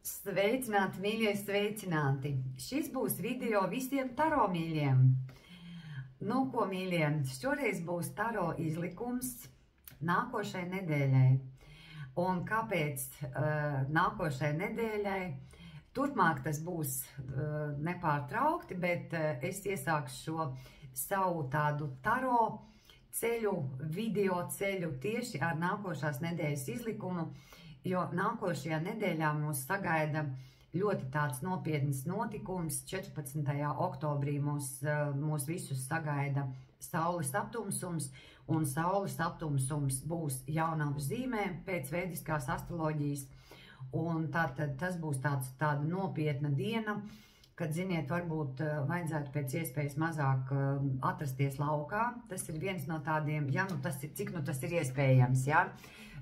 Sveicināti, mīļie, sveicināti! Šis būs video visiem taro mīļiem. Nu, ko mīļie, šoreiz būs taro izlikums nākošai nedēļai. Un kāpēc nākošai nedēļai? Turpmāk tas būs nepārtraukti, bet es iesākšu šo savu tādu taro ceļu, video ceļu tieši ar nākošās nedēļas izlikumu, jo nākošajā nedēļā mūs sagaida ļoti tāds nopietns notikums. 14. oktobrī mūs visus sagaida saules aptumsums, un saules aptumsums būs jaunavas zīmē pēc vediskās astroloģijas. Un tātad tas būs tāda nopietna diena, kad, ziniet, varbūt vajadzētu pēc iespējas mazāk atrasties laukā. Tas ir viens no tādiem, ja nu tas ir, cik nu tas ir iespējams, ja?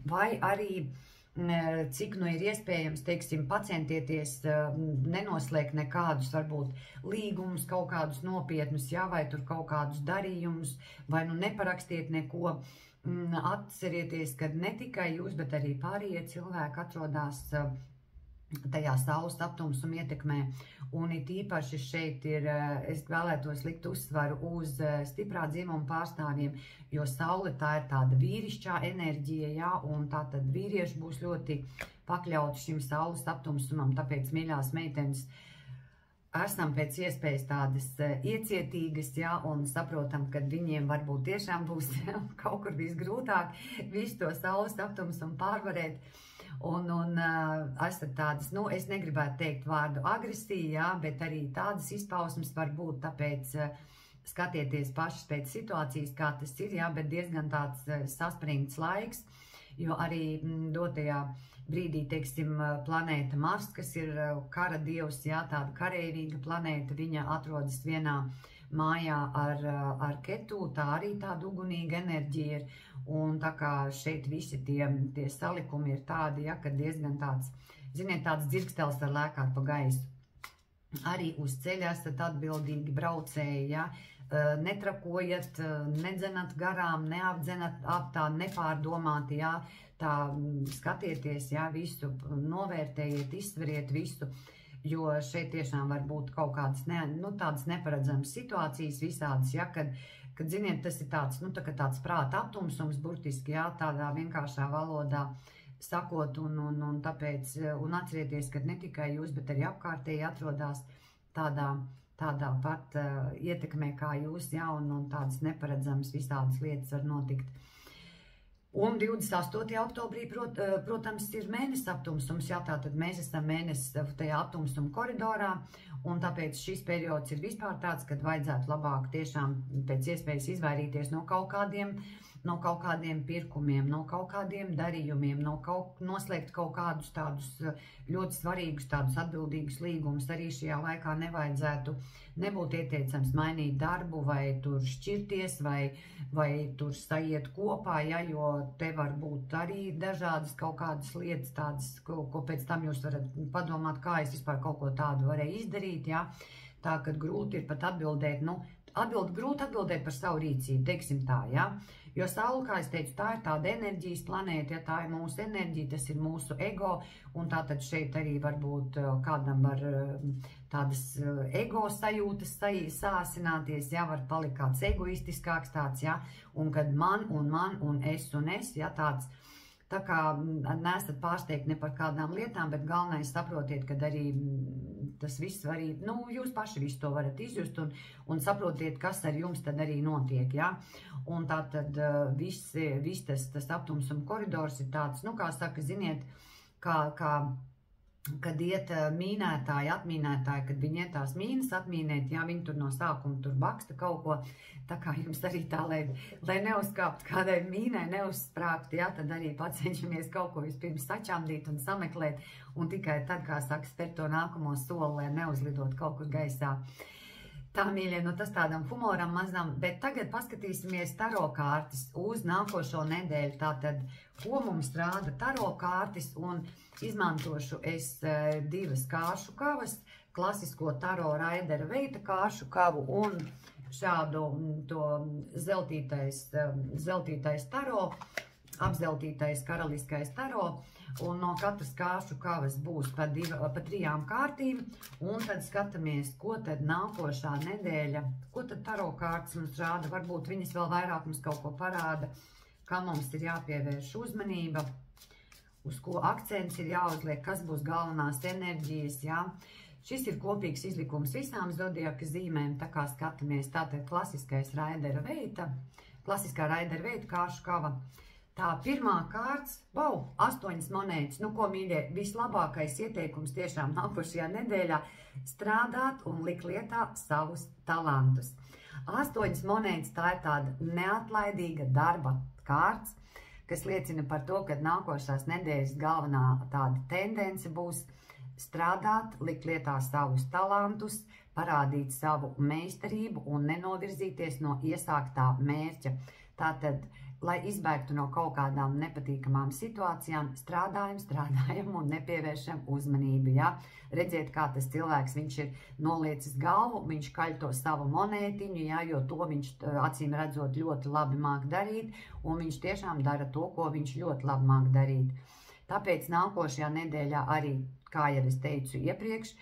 Vai arī cik nu ir iespējams, teiksim, pacentieties nenoslēgt nekādus, varbūt, līgumus, kaut kādus nopietnus, ja? Vai tur kaut kādus darījumus, vai nu neparakstiet neko. Atcerieties, ka ne tikai jūs, bet arī pārējie cilvēki atrodas tajā saules aptumsuma ietekmē. Un it īpaši šeit ir, es vēlētos likt uzsvaru uz stiprā dzimuma pārstāvjiem, jo saule tā ir tāda vīrišķā enerģija, jā, un tātad vīrieši būs ļoti pakļauti šim saules aptumsumam, tāpēc, mīļās meitenes, esam pēc iespējas tādas iecietīgas, jā, un saprotam, ka viņiem varbūt tiešām būs kaut kur visgrūtāk visu to saules aptumsumu pārvarēt. Un esat tādas, nu, es negribētu teikt vārdu agresija, jā, bet arī tādas izpausmes var būt, tāpēc skatieties pašas pēc situācijas, kā tas ir, jā, bet diezgan tāds saspringts laiks, jo arī dotajā brīdī, teiksim, planēta Mars, kas ir kara dievs, jā, tāda kareivīga planēta, viņa atrodas vienā mājā ar Ketu, tā arī tāda ugunīga enerģija ir, un tā kā šeit visi tie salikumi ir tādi, ja, ka diezgan tāds, ziniet, tāds dzirkstels var lēkāt pa gaisu. Arī uz ceļa esat atbildīgi braucēji, ja, netrakojat, nedzenat garām, neapdzenat tā nepārdomāti, ja, tā skatieties, ja, visu, novērtējiet, izsveriet visu, jo šeit tiešām var būt kaut kādas tādas neparedzamas situācijas visādas, ja, kad, ziniet, tas ir tāds, nu, tāds prāta aptumsums, burtiski, jā, tādā vienkāršā valodā sakot, un tāpēc, un atcerieties, ka ne tikai jūs, bet arī apkārtēji atrodas tādā pat ietekmē kā jūs, jā, un tādas neparedzamas visādas lietas var notikt. Un 28. oktobrī, protams, ir mēnesis aptumsums, jā, tātad mēs esam mēnesis tajā aptumsuma koridorā, un tāpēc šis periods ir vispār tāds, kad vajadzētu labāk tiešām pēc iespējas izvairīties no kaut kādiem pirkumiem, no kaut kādiem darījumiem, noslēgt kaut kādus tādus ļoti svarīgus, tādus atbildīgus līgumus. Arī šajā laikā nevajadzētu nebūt ieteicams mainīt darbu, vai tur šķirties, vai tur saiet kopā, ja, jo te var būt arī dažādas kaut kādas lietas tādas, ko pēc tam jūs varat padomāt, kā es vispār kaut ko tādu varēju izdarīt, ja. Tā, kad grūti ir pat atbildēt, grūti atbildēt par savu rīcību, teiksim tā, ja. Jo saule, kā es teicu, tā ir tāda enerģijas planēta, ja, tā ir mūsu enerģija, tas ir mūsu ego, un tātad šeit arī varbūt kādam var tādas ego sajūtas sāsināties, ja, var palikt kāds egoistiskāks tāds, ja, un kad man, un es, ja, tāds. Tā kā nesat pārsteigti ne par kādām lietām, bet galvenais saprotiet, ka arī tas viss var arī, nu, jūs paši visu to varat izjust un saprotiet, kas ar jums tad arī notiek, ja. Un tā tad viss tas aptumsuma koridors ir tāds, nu, kā saka, ziniet, kad iet mīnētāji, atmīnētāji, kad viņi iet tās mīnas atmīnēt, jā, viņi tur no sākuma tur baksta kaut ko, tā kā jums arī tā, lai neuzkāpt kādai mīnai, neuzsprāgt, jā, tad arī pacenšamies kaut ko vispirms sačamdīt un sameklēt, un tikai tad, kā saka, spērt to nākamo soli, lai neuzlidot kaut kur gaisā. Tā, mīļie, nu tas tādam humoram mazam, bet tagad paskatīsimies taro kārtas uz nākošo nedēļu. Tātad, ko mums rāda taro kārtas, un izmantošu es divas kāršu kavas, klasisko taro raidera veita kāršu kavu un šādu to zeltītais taro, apzeltītais karaliskais taro. un no katras kāršu kavas būs pa 3 kārtīm, un tad skatāmies, ko tad nākošā nedēļa, ko tad taro kārtas mums rāda, varbūt viņas vēl vairāk mums kaut ko parāda, kā mums ir jāpievērš uzmanība, uz ko akcents ir jāuzliek, kas būs galvenās enerģijas, jā. Šis ir kopīgs izlikums visām zodiaka zīmēm, tā kā skatāmies, tātad klasiskā Raidera veita kāršu kava. Tā pirmā kārts, 8 monētas, nu ko mīļie, vislabākais ieteikums tiešām nākošajā nedēļā strādāt un likt lietā savus talantus. 8 monētas, tā ir tāda neatlaidīga darba kārts, kas liecina par to, ka nākošās nedēļas galvenā tāda tendence būs strādāt, likt lietā savus talantus, parādīt savu meistarību un nenovirzīties no iesāktā mērķa. Tātad, lai izbēgtu no kaut kādām nepatīkamām situācijām, strādājam un nepievēršam uzmanību. Ja? Redziet, kā tas cilvēks, viņš ir noliecis galvu, viņš kaļ to savu monētiņu, ja? Jo to viņš acīm redzot ļoti labi māk darīt, un viņš tiešām dara to, ko viņš ļoti labi māk darīt. Tāpēc nākošajā nedēļā arī, kā jau es teicu iepriekš,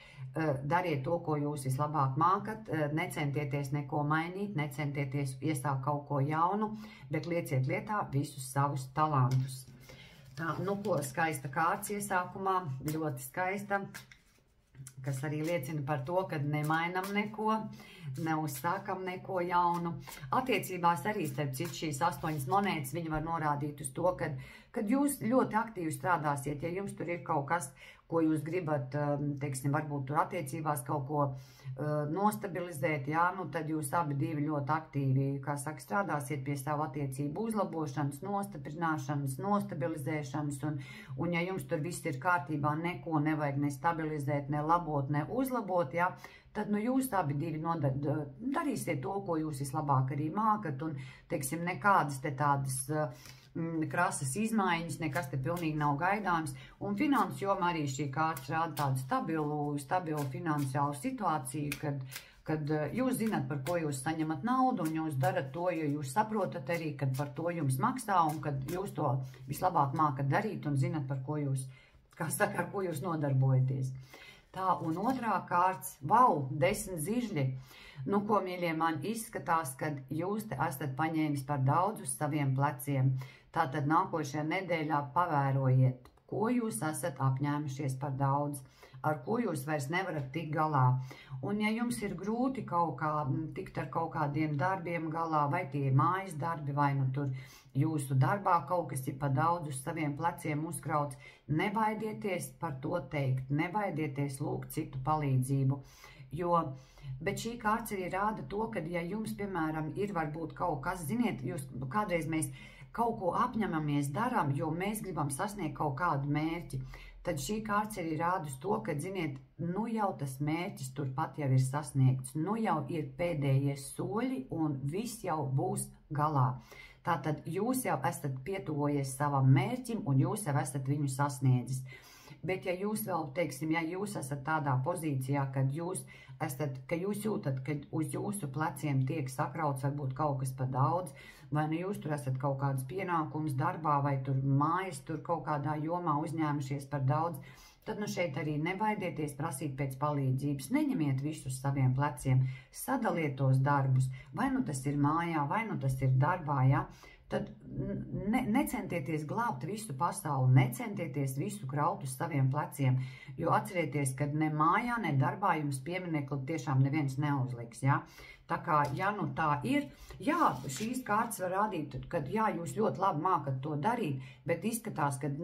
dariet to, ko jūs vislabāk mākat, necentieties neko mainīt, necentieties iesākt kaut ko jaunu, bet lieciet lietā visus savus talantus. Tā, nu ko, skaista kārts iesākumā, ļoti skaista, kas arī liecina par to, ka nemainam neko, neuzsākam neko jaunu. Attiecībās arī, starp citu, šīs 8 monētas, viņi var norādīt uz to, kad jūs ļoti aktīvi strādāsiet, ja jums tur ir kaut kas, ko jūs gribat, teiksim, varbūt tur attiecībās kaut ko nostabilizēt, jā, nu tad jūs abi divi ļoti aktīvi, kā saka, strādāsiet pie savu attiecību uzlabošanas, nostiprināšanas, nostabilizēšanas, un ja jums tur viss ir kārtībā, neko nevajag ne stabilizēt, ne labot, ne uzlabot, jā, tad nu jūs abi divi darīsiet to, ko jūs vislabāk arī mākat, un, teiksim, nekādas te tādas krasas izmaiņas, nekas te pilnīgi nav gaidāms, un finansu jomā arī šī kārta rāda tādu stabilu finansiālu situāciju, kad jūs zināt, par ko jūs saņemat naudu, un jūs darat to, jo jūs saprotat arī, kad par to jums maksā, un kad jūs to vislabāk mākat darīt, un zināt, par ko jūs, kā saka, ar ko jūs nodarbojaties. Tā, un otrā kārts, 10 zižļi. Nu, ko, mīļie, man izskatās, kad jūs te esat paņēmis par daudz uz saviem pleciem. Tātad nākošajā nedēļā pavērojiet, ko jūs esat apņēmušies par daudz, ar ko jūs vairs nevarat tikt galā. Un ja jums ir grūti tikt ar kaut kādiem darbiem galā, vai tie ir mājas darbi, vai nu tur jūsu darbā kaut kas ir pa daudz uz saviem pleciem uzkrauts, nebaidieties par to teikt, nebaidieties lūgt citu palīdzību, bet šī kārts arī rāda to, ka ja jums, piemēram, ir varbūt kaut kas, ziniet, kādreiz mēs kaut ko apņemamies darām, jo mēs gribam sasniegt kaut kādu mērķi, tad šī kārts arī rāda uz to, ka, ziniet, nu jau tas mērķis turpat jau ir sasniegts, nu jau ir pēdējie soļi un viss jau būs galā. Tātad jūs jau esat pietuvojies savam mērķim un jūs jau esat viņu sasniedzis. Bet ja jūs vēl, teiksim, ja jūs esat tādā pozīcijā, ka jūs jūtat, ka uz jūsu pleciem tiek sakrauts varbūt kaut kas pa daudz, vai nu jūs tur esat kaut kādus pienākumus darbā, vai tur mājas tur kaut kādā jomā uzņēmušies par daudz, tad nu šeit arī nebaidieties prasīt pēc palīdzības. Neņemiet visu uz saviem pleciem, sadaliet tos darbus, vai nu tas ir mājā, vai nu tas ir darbā, ja? Tad necentieties glābt visu pasauli, necentieties visu kraut uz saviem pleciem, jo atcerieties, ka ne mājā, ne darbā jums pieminekli tiešām neviens neuzliks, ja? Tā kā, ja nu tā ir, jā, šīs kārtas var rādīt, kad jā, jūs ļoti labi mākat to darīt, bet izskatās, kad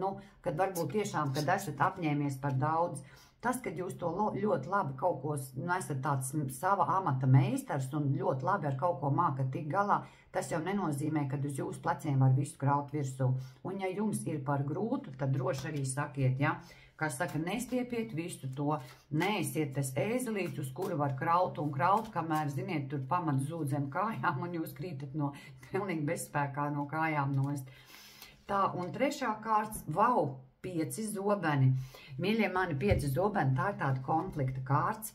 varbūt tiešām, kad esat apņēmies par daudz, tas, kad jūs to ļoti labi kaut ko, esat tāds sava amata meistars un ļoti labi ar kaut ko mākat tik galā, tas jau nenozīmē, ka uz jūsu pleciem var visu kraut virsū. Un ja jums ir par grūtu, tad droši arī sakiet, ja? Kā saka, nestiepiet visu to, neesiet tas ēzelīts, uz kuru var kraut un kraut, kamēr, ziniet, tur pamat zūd zem kājām un jūs krītat no pilnīgi bezspēkā no kājām nost. Tā, un trešā kārts, 5 zobeni. Mīļie mani, 5 zobeni, tā ir tāda konflikta kārts,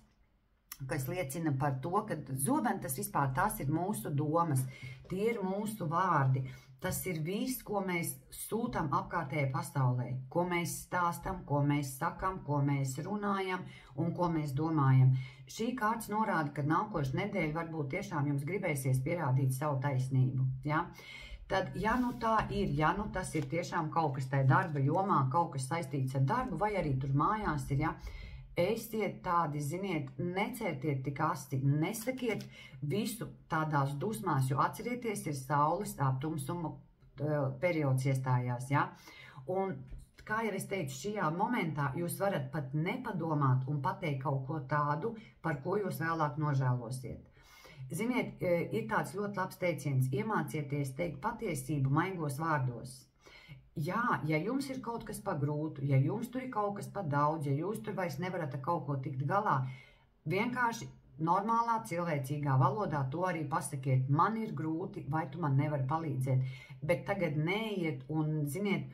kas liecina par to, ka zobeni tas vispār tās ir mūsu domas, tie ir mūsu vārdi. Tas ir viss, ko mēs sūtam apkārtējai pasaulē, ko mēs stāstam, ko mēs sakam, ko mēs runājam un ko mēs domājam. Šī kārts norāda, ka nākošu nedēļu varbūt tiešām jums gribēsies pierādīt savu taisnību. Ja? Tad, ja nu tā ir, ja nu tas ir tiešām kaut kas tajā darba jomā, kaut kas saistīts ar darbu, vai arī tur mājās ir, ja, esiet tādi, ziniet, necertiet tik asti, nesakiet visu tādās dusmās, jo atcerieties, ir saules aptumsuma periods iestājās, ja? Un, kā jau es teicu, šajā momentā jūs varat pat nepadomāt un pateikt kaut ko tādu, par ko jūs vēlāk nožēlosiet. Ziniet, ir tāds ļoti labs teiciens, iemācieties teikt patiesību maigos vārdos. Jā, ja jums ir kaut kas pa grūtu, ja jums tur ir kaut kas pa daudz, ja jūs tur vairs nevarat ar kaut ko tikt galā, vienkārši normālā cilvēcīgā valodā to arī pasakiet. Man ir grūti, vai tu man nevari palīdzēt, bet tagad neiet un, ziniet,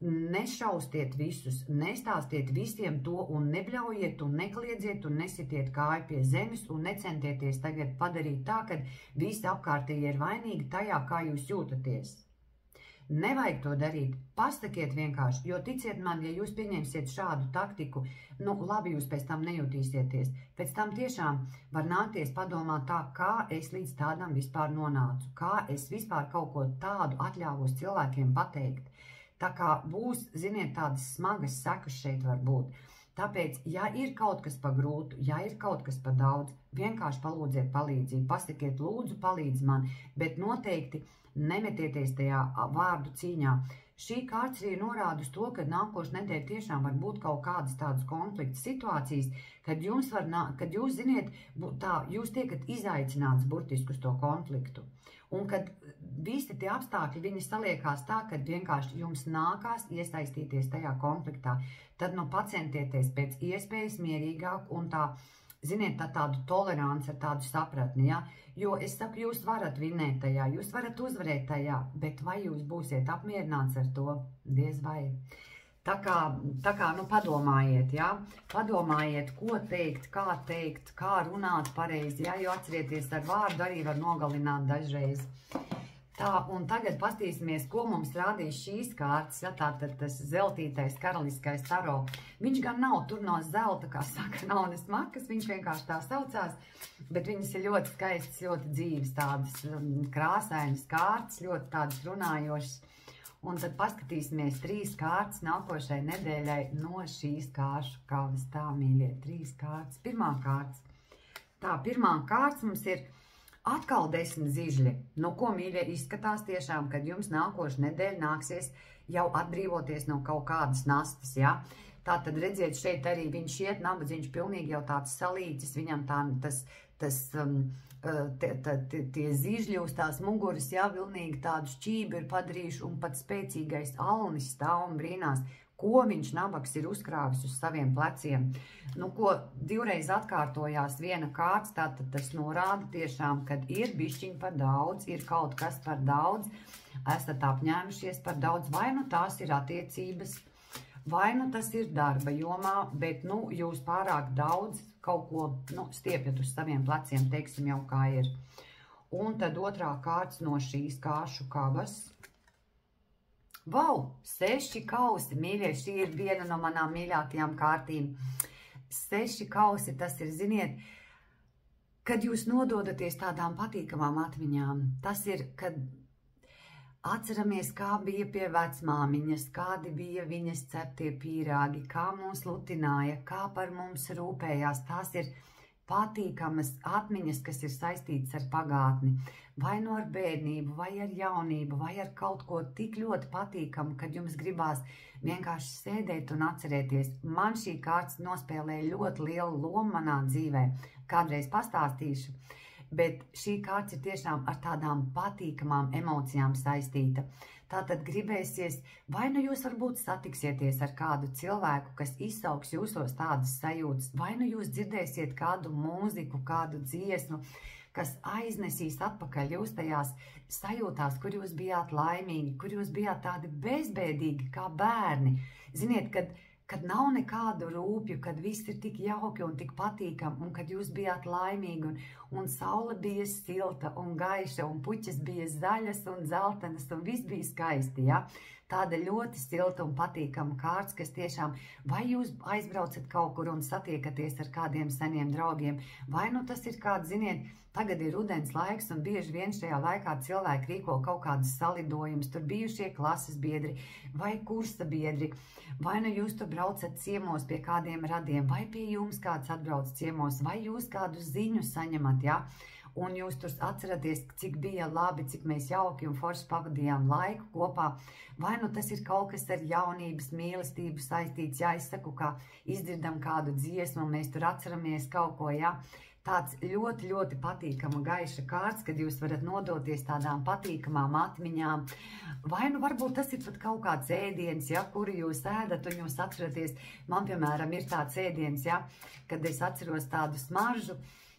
nešaustiet visus, nestāstiet visiem to un nebļaujiet un nekliedzieet un nesitiet kāju pie zemes un necentieties tagad padarīt tā, ka visi apkārtējie ir vainīgi tajā, kā jūs jūtaties. Nevajag to darīt, pasakiet vienkārši, jo ticiet man, ja jūs pieņemsiet šādu taktiku, nu labi jūs pēc tam nejutīsieties. Pēc tam tiešām var nākties padomāt tā, kā es līdz tādam vispār nonācu, kā es vispār kaut ko tādu atļāvos cilvēkiem pateikt. Tā kā būs, ziniet, tādas smagas sekas šeit var būt. Tāpēc, ja ir kaut kas pa grūtu, ja ir kaut kas pa daudz, vienkārši palūdziet palīdzību, pasakiet lūdzu palīdz man, bet noteikti nemetieties tajā vārdu cīņā. Šī kārts arī norāda uz to, ka nākošu nedēļu tiešām var būt kaut kādas tādas konflikta situācijas, kad jūs ziniet, tā, jūs tiekat izaicināts burtiski uz to konfliktu. Un kad visi tie apstākļi, viņi saliekās tā, ka vienkārši jums nākās iesaistīties tajā konfliktā, tad nu pacentieties pēc iespējas mierīgāk un tā, ziniet, tādu toleranci ar tādu sapratni, ja? Jo es saku, jūs varat vinēt tajā, jūs varat uzvarēt tajā, bet vai jūs būsiet apmierināts ar to? Diez vai. Tā kā nu padomājiet, ja? Padomājiet, ko teikt, kā runāt pareizi, ja? Jo atcerieties, ar vārdu arī var nogalināt dažreiz. Tā, un tagad pastīsimies, ko mums rādīs šīs kārtas, ja, tātad tas zeltītais karaliskais taro. Viņš gan nav tur no zelta, kā saka, nav ne smakas, viņš vienkārši tā saucās, bet viņas ir ļoti skaistas, ļoti dzīves, tādas krāsainas kārtas, ļoti tādas runājošas. Un tad paskatīsimies 3 kārtas nākošai nedēļai no šīs kāršu kavas. Tā, mīļie, 3 kārtas. Pirmā kārtas. Tā, pirmā kārtas mums ir atkal 10 zižļi. Nu, ko, mīļie, izskatās tiešām, kad jums nākošu nedēļu nāksies jau atbrīvoties no kaut kādas nastas, ja? Tā tad redziet, šeit arī viņš iet, nabadzīgs pilnīgi jau tāds salīcis, viņam tie zižļi uz tās muguras, jā, vilnīgi tādu šķību ir padarījuši un pat spēcīgais alnis stāv un brīnās, ko viņš nabaks ir uzkrāvis uz saviem pleciem. Nu, ko 2 reiz atkārtojās viena kārts, tātad tas norāda tiešām, kad ir bišķiņ par daudz, ir kaut kas par daudz, esat apņēmušies par daudz, vai nu tās ir attiecības, vai nu tas ir darba jomā, bet, nu, jūs pārāk daudz kaut ko, nu, stiepjat uz saviem pleciem, teiksim jau kā ir. Un tad otrā kārts no šīs kāršu kavas. Vau, 6 kausi, mīļie, šī ir viena no manām mīļākajām kārtīm. 6 kausi, tas ir, ziniet, kad jūs nododaties tādām patīkamām atmiņām. Tas ir, kad atceramies, kā bija pie vecmāmiņas, kādi bija viņas ceptie pīrāgi, kā mūs lutināja, kā par mums rūpējās. Tās ir patīkamas atmiņas, kas ir saistītas ar pagātni, vai no ar bērnību, vai ar jaunību, vai ar kaut ko tik ļoti patīkamu, kad jums gribās vienkārši sēdēt un atcerēties. Man šī kārts nospēlēja ļoti lielu lomu manā dzīvē, kādreiz pastāstīšu, bet šī kārts ir tiešām ar tādām patīkamām emocijām saistīta. Tātad gribēsies, vai nu jūs varbūt satiksieties ar kādu cilvēku, kas izsauks jūsos tādas sajūtas, vai nu jūs dzirdēsiet kādu mūziku, kādu dziesmu, kas aiznesīs atpakaļ jūs tajās sajūtās, kur jūs bijāt laimīgi, kur jūs bijāt tādi bezbēdīgi kā bērni. Ziniet, kad kad nav nekādu rūpju, kad viss ir tik jauki un tik patīkam, un kad jūs bijāt laimīgi, un saule bija silta un gaiša, un puķis bija zaļas un dzeltenas, un viss bija skaisti, ja? Tāda ļoti silta un patīkama kārts, kas tiešām, vai jūs aizbraucat kaut kur un satiekaties ar kādiem seniem draugiem, vai nu tas ir kāds, ziniet, tagad ir rudens laiks un bieži vien šajā laikā cilvēki rīko kaut kādus salidojumus, tur bijušie klases biedri vai kursa biedri, vai nu jūs tur braucat ciemos pie kādiem radiem, vai pie jums kāds atbrauc ciemos, vai jūs kādu ziņu saņemat, ja? Un jūs tur atceraties, cik bija labi, cik mēs jauki un forši pavadījām laiku kopā, vai nu tas ir kaut kas ar jaunības mīlestību saistīts, ja es saku, kā izdzirdam kādu dziesmu, un mēs tur atceramies kaut ko, ja? Tāds ļoti, ļoti patīkama gaiša kārts, kad jūs varat nodoties tādām patīkamām atmiņām, vai nu varbūt tas ir pat kaut kāds ēdiens, ja, kuru jūs ēdat, un jūs atceraties, man, piemēram, ir tāds ēdiens, ja, kad es atceros tādu smaržu.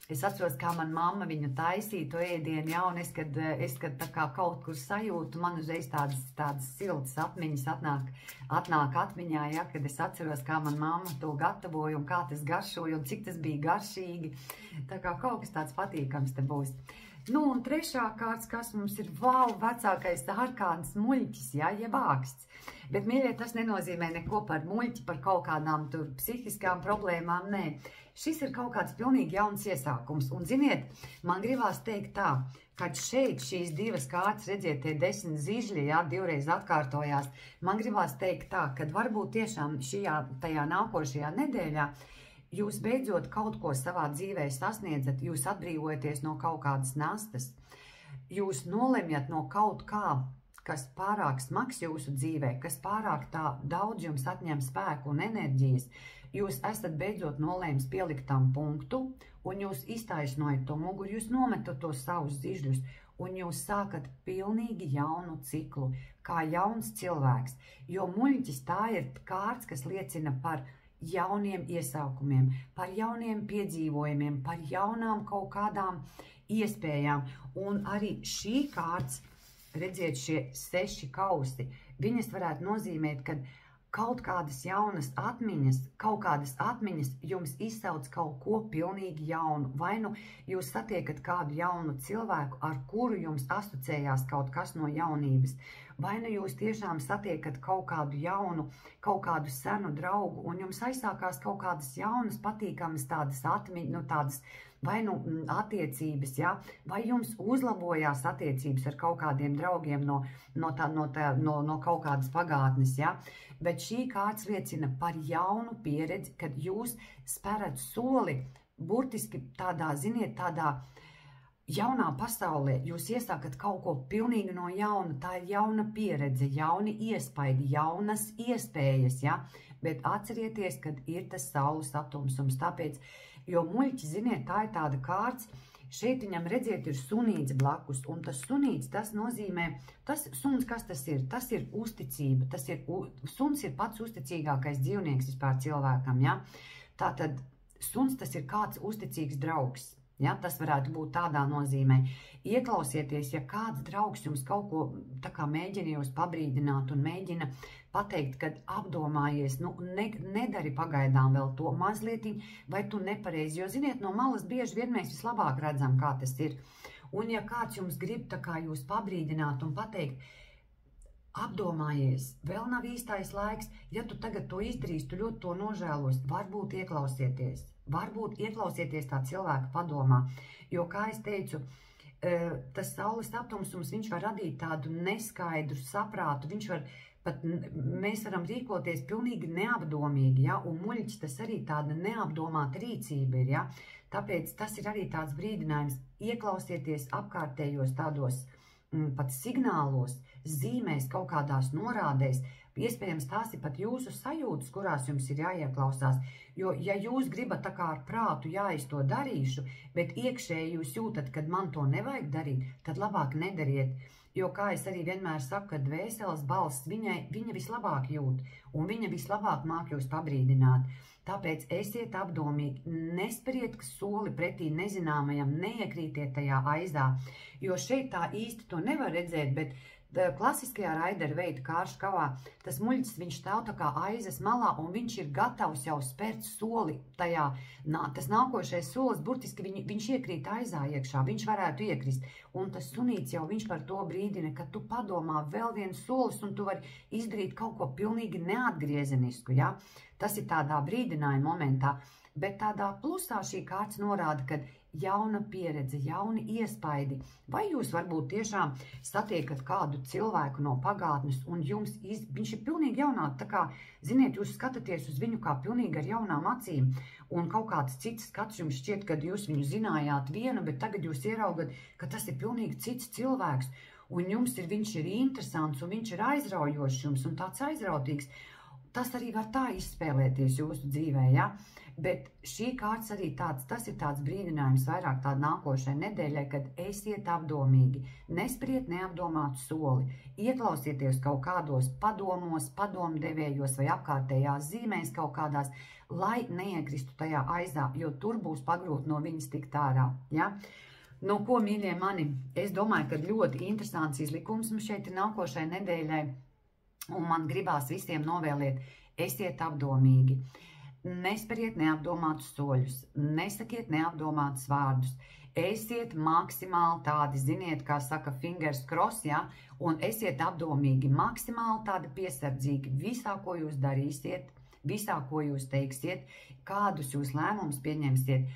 Es atceros, kā man mamma viņu taisīja to ēdienu, ja, un es, kad tā kā kaut kur sajūtu, man uzreiz tādas siltas atmiņas atnāk atmiņā, ja, kad es atceros, kā man mamma to gatavoja, un kā tas garšoja, un cik tas bija garšīgi. Tā kā kaut kas tāds patīkams te būs. Nu, un trešā kārts, kas mums ir, vecākais ārkāns muļķis, ja, jeb āksts. Bet, mīļie, tas nenozīmē neko par muļķi, par kaut kādām tur psihiskām problēmām, nē. Šis ir kaut kāds pilnīgi jauns iesākums. Un, ziniet, man gribās teikt tā, kad šeit šīs divas kārtas, redziet, tie 10 zižļi, jā, divreiz atkārtojās, man gribās teikt tā, kad varbūt tiešām tajā nākošajā nedēļā jūs beidzot kaut ko savā dzīvē sasniedzat, jūs atbrīvojaties no kaut kādas nastas, jūs nolemjat no kaut kā, kas pārāk smags jūsu dzīvē, kas pārāk tā daudz jums atņem spēku un enerģijas, jūs esat beidzot nolēmis pielikt tam punktu, un jūs iztaisnojat to muguru, jūs nometat tos savus zižļus, un jūs sākat pilnīgi jaunu ciklu, kā jauns cilvēks. Jo muļķis tā ir kārts, kas liecina par jauniem iesākumiem, par jauniem piedzīvojumiem, par jaunām kaut kādām iespējām. Un arī šī kārts, redziet, šie 6 kausti, viņas varētu nozīmēt, ka kaut kādas jaunas atmiņas, kaut kādas atmiņas jums izsauc kaut ko pilnīgi jaunu. Vai nu jūs satiekat kādu jaunu cilvēku, ar kuru jums asociējās kaut kas no jaunības, vai nu jūs tiešām satiekat kaut kādu jaunu, kaut kādu senu draugu, un jums aizsākās kaut kādas jaunas, patīkamas tādas atmiņas, nu tādas, vai nu attiecības, ja? Vai jums uzlabojās attiecības ar kaut kādiem draugiem no kaut kādas pagātnes, ja? Bet šī kārts liecina par jaunu pieredzi, kad jūs sperat soli burtiski tādā, ziniet, tādā jaunā pasaulē. Jūs iesākat kaut ko pilnīgi no jauna, tā ir jauna pieredze, jauni iespaidi, jaunas iespējas, ja? Bet atcerieties, kad ir tas saules atumsums, tāpēc, jo muļķi, ziniet, tā ir tāda kārts, šeit viņam, redziet, ir sunīts blakus, un tas sunīts, tas nozīmē, tas suns, kas tas ir? Tas ir uzticība, suns ir pats uzticīgākais dzīvnieks vispār cilvēkam, ja? Tātad, suns tas ir kāds uzticīgs draugs, ja? Tas varētu būt tādā nozīmē. Ieklausieties, ja kāds draugs jums kaut ko tā kā mēģina jūs pabrīdināt un mēģina pateikt, kad apdomājies, nu, nedari pagaidām vēl to mazlietiņu, vai tu nepareizi, jo, ziniet, no malas bieži vien mēs vislabāk redzam, kā tas ir. Un ja kāds jums grib tā kā jūs pabrīdināt un pateikt, apdomājies, vēl nav īstais laiks, ja tu tagad to izdarīsi, tu ļoti to nožēlos, varbūt ieklausieties tā cilvēka padomā, jo, kā es teicu, tas saules aptumsums, viņš var radīt tādu neskaidru saprātu, mēs varam rīkoties pilnīgi neapdomīgi, ja? Un muļķis tas arī tāda neapdomāta rīcība ir, ja? Tāpēc tas ir arī tāds brīdinājums, ieklausieties apkārtējos tādos pat signālos, zīmēs, kaut kādās norādēs, iespējams tās ir pat jūsu sajūtas, kurās jums ir jāieklausās, jo ja jūs gribat tā kā ar prātu, jā, es to darīšu, bet iekšēji jūs jūtat, kad man to nevajag darīt, tad labāk nedariet. Jo, kā es arī vienmēr saku, ka dvēseles balss, viņa vislabāk jūt, un viņa vislabāk māk jūs pabrīdināt. Tāpēc esiet apdomīgi, nesperiet soli pretī nezināmajam, neiekrītiet tajā aizā, jo šeit tā īsti to nevar redzēt, bet Klasiskajā raidera veida kāršu kavā tas muļķis, viņš stāv tā kā aizes malā un viņš ir gatavs jau spērt soli tajā. Tas nākošais solis, burtiski viņš iekrīt aizā iekšā, viņš varētu iekrist. Un tas sunīts jau viņš par to brīdina, ka tu padomā vēl viens solis un tu vari izdarīt kaut ko pilnīgi neatgriezenisku, ja? Tas ir tādā brīdinājuma momentā. Bet tādā plusā šī kārts norāda, ka jauna pieredze, jauni iespaidi, vai jūs varbūt tiešām satiekat kādu cilvēku no pagātnes un viņš ir pilnīgi jaunāk, tā kā, ziniet, jūs skatāties uz viņu kā pilnīgi ar jaunām acīm un kaut kāds cits skats jums šķiet, kad jūs viņu zinājāt vienu, bet tagad jūs ieraugat, ka tas ir pilnīgi cits cilvēks un viņš ir interesants un viņš ir aizraujošs jums un tāds aizrautīgs. Tas arī var tā izspēlēties jūsu dzīvē, ja? Bet šī kārts arī tas ir tāds brīdinājums vairāk tāda nākošajai nedēļai, kad esiet apdomīgi, nespriet neapdomātu soli, ieklausieties kaut kādos padomos, padomdevējos vai apkārtējās zīmēs kaut kādās, lai neiekristu tajā aizā, jo tur būs pagrūti no viņas tikt ārā, ja? Nu, ko, mīļie mani, es domāju, ka ļoti interesants izlikums mums šeit ir nākošajai nedēļai. Un man gribās visiem novēlēt, esiet apdomīgi, nesperiet neapdomātus soļus, nesakiet neapdomātus vārdus, esiet maksimāli tādi, ziniet, kā saka fingers cross, ja, un esiet apdomīgi, maksimāli tādi piesardzīgi visā, ko jūs darīsiet, visā, ko jūs teiksiet, kādus jūs lēmumus pieņemsiet.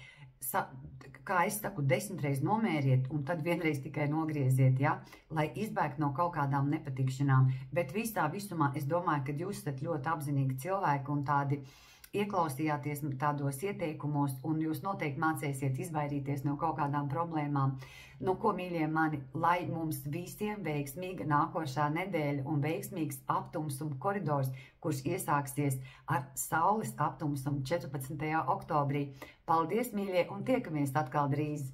Kā es saku, 10 reiz nomēriet un tad vienreiz tikai nogrieziet, ja? Lai izbēgtu no kaut kādām nepatikšanām. Bet visā visumā es domāju, ka jūs esat ļoti apzinīgi cilvēki un tādi ieklausījāties tādos ieteikumos un jūs noteikti mācēsiet izvairīties no kaut kādām problēmām. Nu, ko, mīļie mani, lai mums visiem veiksmīga nākošā nedēļa un veiksmīgs aptumsuma koridors, kurš iesāksies ar saules aptumsumu 14. oktobrī. Paldies, mīļie, un tiekamies atkal drīz!